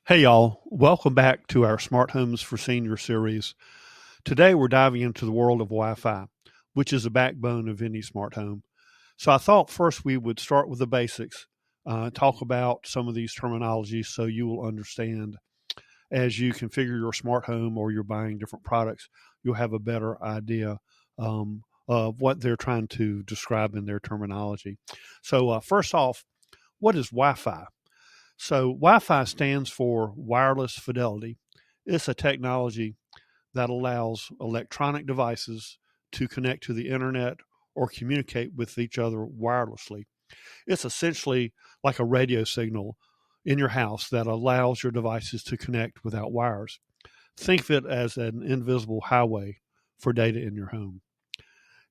Hey y'all, welcome back to our Smart Homes for Senior series. Today we're diving into the world of Wi-Fi, which is the backbone of any smart home. So I thought first we would start with the basics, talk about some of these terminologies so you will understand as you configure your smart home or you're buying different products, you'll have a better idea of what they're trying to describe in their terminology. So first off, what is Wi-Fi? So Wi-Fi stands for wireless fidelity. It's a technology that allows electronic devices to connect to the internet or communicate with each other wirelessly. It's essentially like a radio signal in your house that allows your devices to connect without wires. Think of it as an invisible highway for data in your home.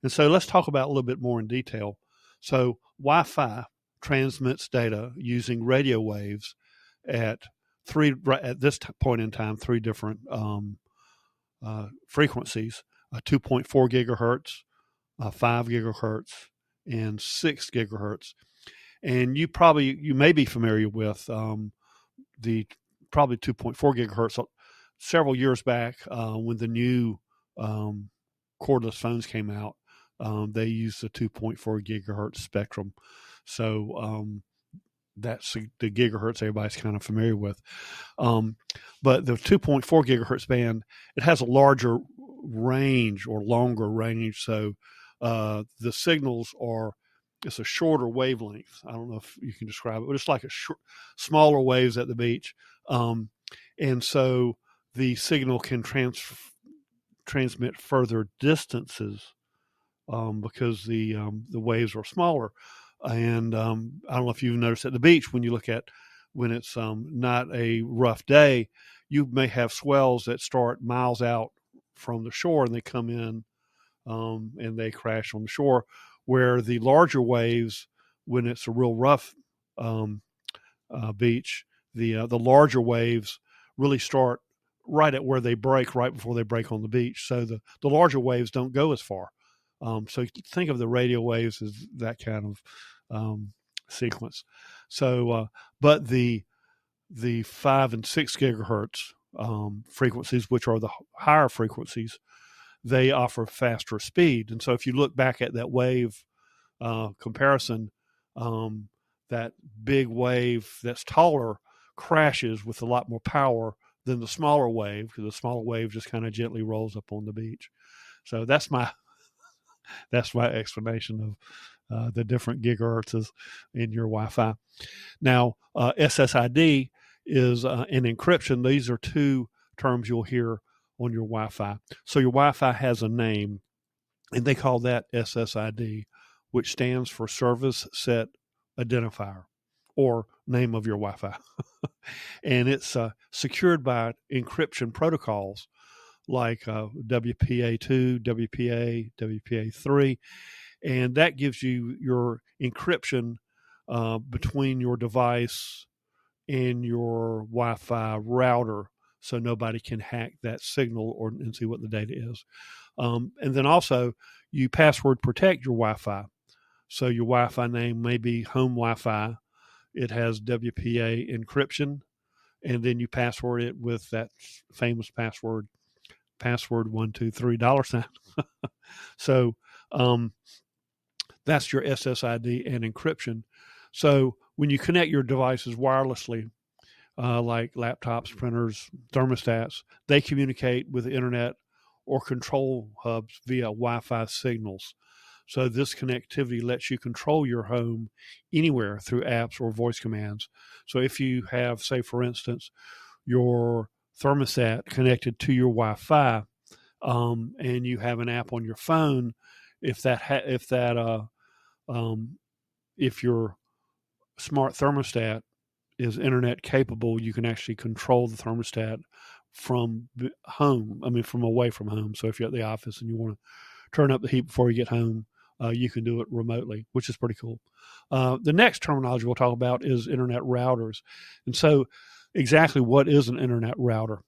And so let's talk about a little bit more in detail. So Wi-Fi transmits data using radio waves at at this point in time, three different frequencies: 2.4 gigahertz, 5 gigahertz, and 6 gigahertz. And you may be familiar with the probably 2.4 gigahertz. Several years back, when the new cordless phones came out, they used the 2.4 gigahertz spectrum. So that's the gigahertz everybody's kind of familiar with. But the 2.4 gigahertz band, it has a larger range or longer range. So the signals it's a shorter wavelength. I don't know if you can describe it, but it's like smaller waves at the beach. And so the signal can transmit further distances because the waves are smaller. And I don't know if you've noticed at the beach when it's not a rough day, you may have swells that start miles out from the shore and they come in and they crash on the shore. Where the larger waves, when it's a real rough beach, the larger waves really start right at where they break, right before they break on the beach. So the larger waves don't go as far. So think of the radio waves as that kind of sequence. So, but the 5 and 6 gigahertz frequencies, which are the higher frequencies, they offer faster speed. And so if you look back at that wave comparison, that big wave that's taller crashes with a lot more power than the smaller wave, because the smaller wave just kind of gently rolls up on the beach. So that's my explanation of the different gigahertzes in your Wi-Fi. Now, SSID is an encryption. These are two terms you'll hear on your Wi-Fi. So your Wi-Fi has a name, and they call that SSID, which stands for Service Set Identifier, or name of your Wi-Fi. And it's secured by encryption protocols like WPA2, WPA, WPA3, and that gives you your encryption between your device and your Wi-Fi router, so nobody can hack that signal and see what the data is. And then also, you password protect your Wi-Fi. So your Wi-Fi name may be Home Wi-Fi. It has WPA encryption, and then you password it with that famous password 123 $. So that's your SSID and encryption. So when you connect your devices wirelessly, like laptops, printers, thermostats, they communicate with the internet or control hubs via Wi-Fi signals. So this connectivity lets you control your home anywhere through apps or voice commands. So if you have, say, for instance, your thermostat connected to your Wi-Fi, and you have an app on your phone, if your smart thermostat is internet capable, you can actually control the thermostat from home. I mean, from away from home. So if you're at the office and you want to turn up the heat before you get home, you can do it remotely, which is pretty cool. The next terminology we'll talk about is internet routers. And so exactly what is an internet router?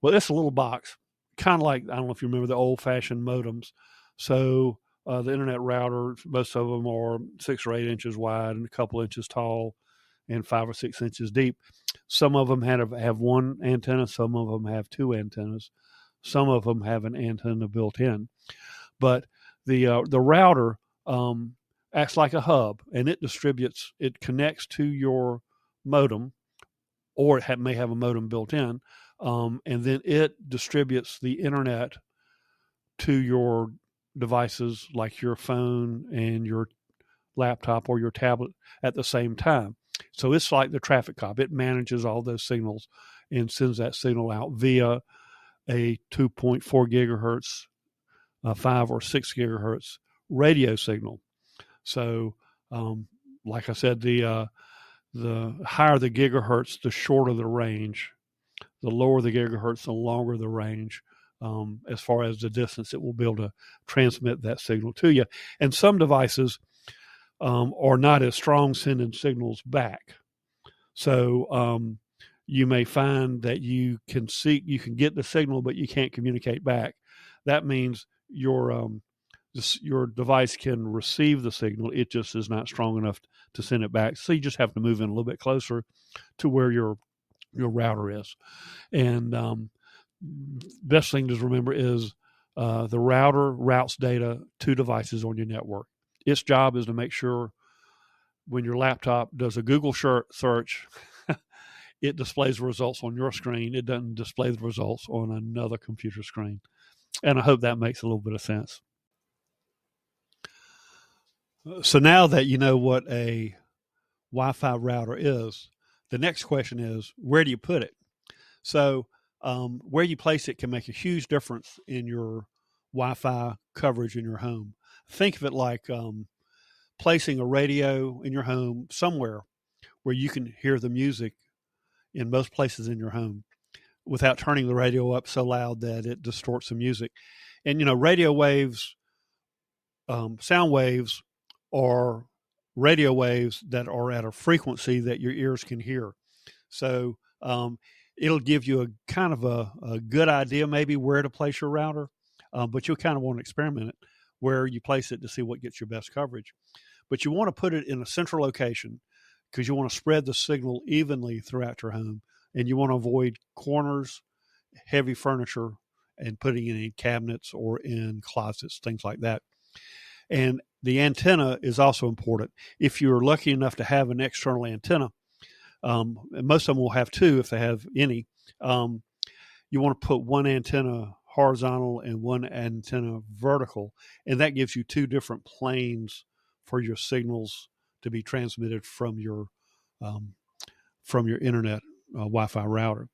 Well, it's a little box, kind of like, I don't know if you remember the old-fashioned modems. So the internet router, most of them are 6 or 8 inches wide and a couple inches tall and 5 or 6 inches deep. Some of them have one antenna. Some of them have two antennas. Some of them have an antenna built in. But the router acts like a hub, and it connects to your modem, or it may have a modem built in, and then it distributes the internet to your devices like your phone and your laptop or your tablet at the same time. So it's like the traffic cop. It manages all those signals and sends that signal out via a 2.4 gigahertz, 5 or 6 gigahertz radio signal. So, like I said, the higher the gigahertz, the shorter the range. The lower the gigahertz, the longer the range. As far as the distance it will be able to transmit that signal to you. And some devices are not as strong sending signals back. So you may find that you can get the signal, but you can't communicate back. That means your device can receive the signal. It just is not strong enough to send it back. So you just have to move in a little bit closer to where your router is. And best thing to remember is the router routes data to devices on your network. Its job is to make sure when your laptop does a Google search, it displays the results on your screen. It doesn't display the results on another computer screen. And I hope that makes a little bit of sense. So now that you know what a Wi-Fi router is, the next question is, where do you put it? So where you place it can make a huge difference in your Wi-Fi coverage in your home. Think of it like placing a radio in your home somewhere where you can hear the music in most places in your home without turning the radio up so loud that it distorts the music. And, radio waves, sound waves are radio waves that are at a frequency that your ears can hear. So it'll give you a kind of a good idea maybe where to place your router, but you'll kind of want to experiment it where you place it to see what gets your best coverage. But you want to put it in a central location because you want to spread the signal evenly throughout your home, and you want to avoid corners, heavy furniture, and putting it in cabinets or in closets, things like that. And the antenna is also important. If you're lucky enough to have an external antenna, and most of them will have two if they have any, you want to put one antenna horizontal and one antenna vertical, and that gives you two different planes for your signals to be transmitted from your internet Wi-Fi router.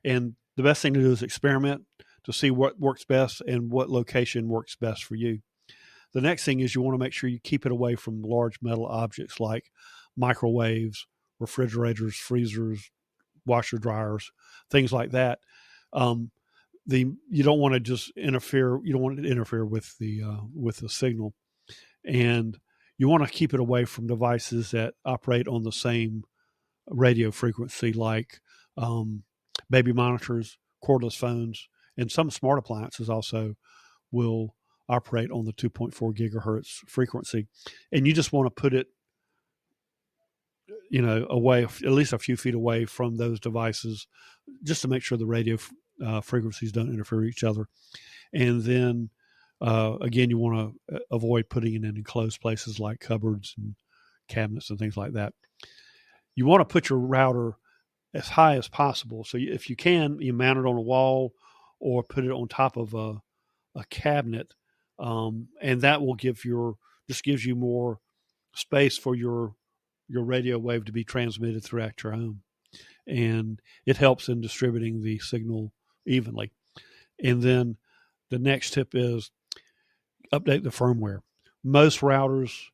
And the best thing to do is experiment to see what works best and what location works best for you. The next thing is you want to make sure you keep it away from large metal objects like microwaves, refrigerators, freezers, washer dryers, things like that. You don't want to just interfere. You don't want it to interfere with the signal, and you want to keep it away from devices that operate on the same radio frequency, like baby monitors, cordless phones, and some smart appliances also will operate on the 2.4 gigahertz frequency. And you just want to put it, away, at least a few feet away from those devices, just to make sure the radio frequencies don't interfere with each other. And then, again, you want to avoid putting it in enclosed places like cupboards and cabinets and things like that. You want to put your router as high as possible. So if you can, you mount it on a wall or put it on top of a cabinet, and that will gives you more space for your radio wave to be transmitted throughout your home, and it helps in distributing the signal evenly. And then the next tip is update the firmware. Most routers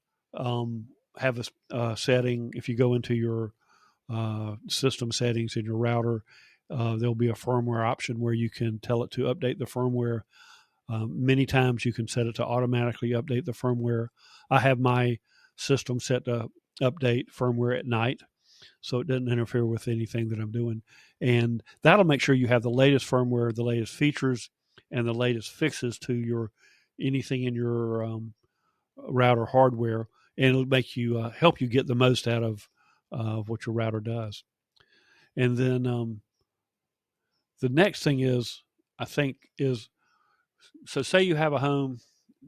have a setting. If you go into your system settings in your router, there'll be a firmware option where you can tell it to update the firmware. Many times you can set it to automatically update the firmware. I have my system set to update firmware at night, so it doesn't interfere with anything that I'm doing. And that'll make sure you have the latest firmware, the latest features, and the latest fixes to anything in your router hardware, and it'll make you help you get the most out of what your router does. And then the next thing is, I think, is so say you have a home,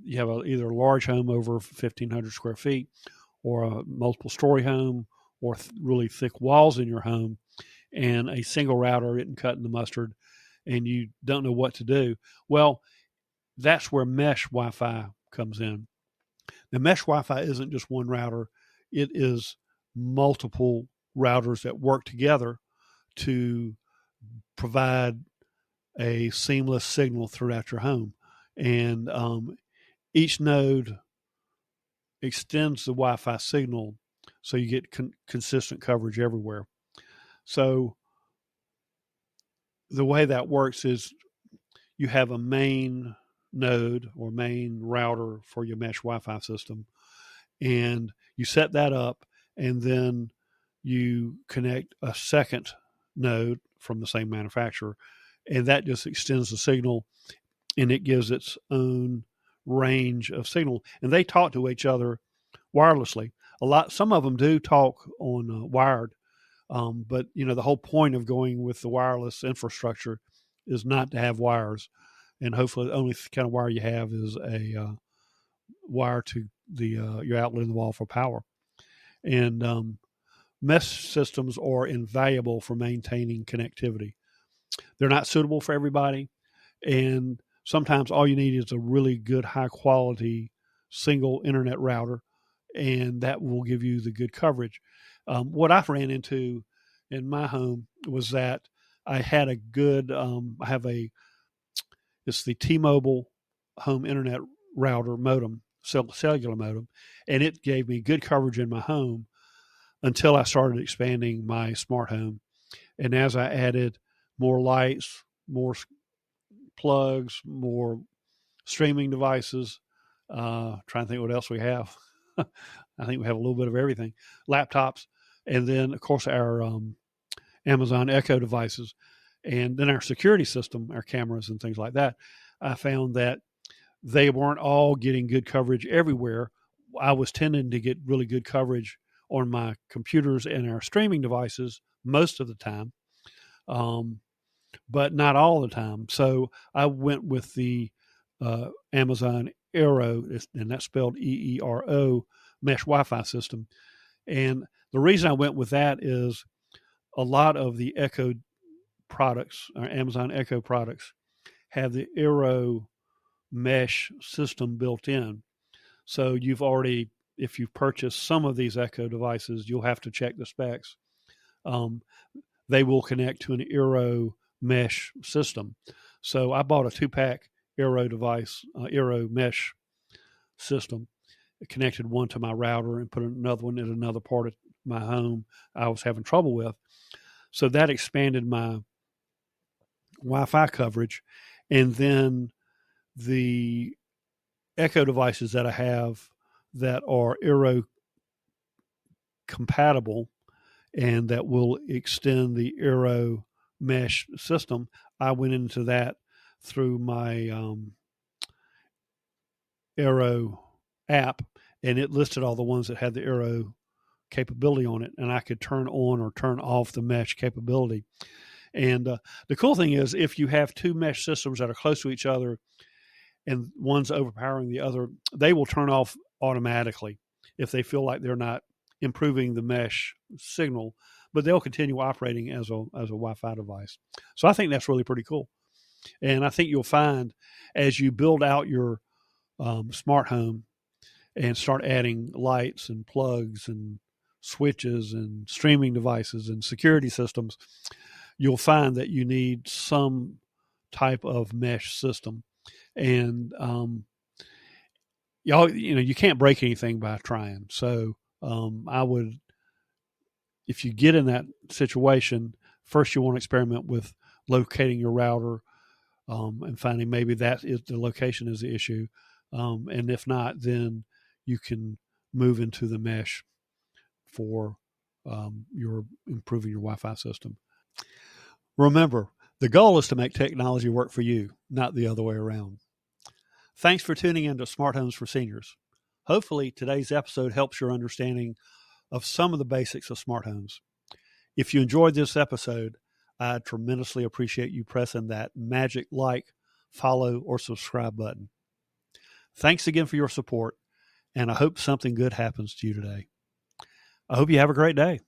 you have either a large home over 1,500 square feet, or a multiple story home, or really thick walls in your home, and a single router isn't cutting the mustard, and you don't know what to do. Well, that's where mesh Wi-Fi comes in. The mesh Wi-Fi isn't just one router; it is multiple routers that work together to provide a seamless signal throughout your home. And each node extends the Wi-Fi signal so you get consistent coverage everywhere. So the way that works is you have a main node or main router for your mesh Wi-Fi system, and you set that up, and then you connect a second node from the same manufacturer, and that just extends the signal, and it gives its own range of signal, and they talk to each other wirelessly. Some of them do talk on wired, but the whole point of going with the wireless infrastructure is not to have wires, and hopefully the only kind of wire you have is a wire to the your outlet in the wall for power. And mesh systems are invaluable for maintaining connectivity. They're not suitable for everybody, and sometimes all you need is a really good, high quality single internet router, and that will give you the good coverage. What I ran into in my home was that I had a good, it's the T-Mobile home internet router modem, cellular modem, and it gave me good coverage in my home until I started expanding my smart home. And as I added more lights, more plugs, more streaming devices, trying to think what else we have. I think we have a little bit of everything, laptops, and then of course our Amazon Echo devices, and then our security system, our cameras and things like that. I found that they weren't all getting good coverage everywhere. I was tending to get really good coverage on my computers and our streaming devices most of the time, but not all the time. So I went with the Amazon Aero, and that's spelled EERO, mesh Wi-Fi system. And the reason I went with that is a lot of the Echo products, or Amazon Echo products, have the Aero mesh system built in. So you've already, if you've purchased some of these Echo devices, you'll have to check the specs. They will connect to an Aero mesh system. So I bought a 2-pack Aero device, Aero mesh system, connected one to my router and put another one in another part of my home I was having trouble with. So that expanded my Wi-Fi coverage. And then the Echo devices that I have that are Aero compatible and that will extend the Aero mesh system, I went into that through my Aero app, and it listed all the ones that had the Aero capability on it, and I could turn on or turn off the mesh capability. And the cool thing is, if you have two mesh systems that are close to each other and one's overpowering the other, they will turn off automatically if they feel like they're not improving the mesh signal, but they'll continue operating as a Wi-Fi device. So I think that's really pretty cool. And I think you'll find as you build out your smart home and start adding lights and plugs and switches and streaming devices and security systems, you'll find that you need some type of mesh system. And you can't break anything by trying. So I would, if you get in that situation, first you want to experiment with locating your router and finding maybe that is the location is the issue. And if not, then you can move into the mesh for your improving your Wi-Fi system. Remember, the goal is to make technology work for you, not the other way around. Thanks for tuning in to Smart Homes for Seniors. Hopefully, today's episode helps your understanding of some of the basics of smart homes. If you enjoyed this episode, I'd tremendously appreciate you pressing that magic like, follow, or subscribe button. Thanks again for your support, and I hope something good happens to you today. I hope you have a great day.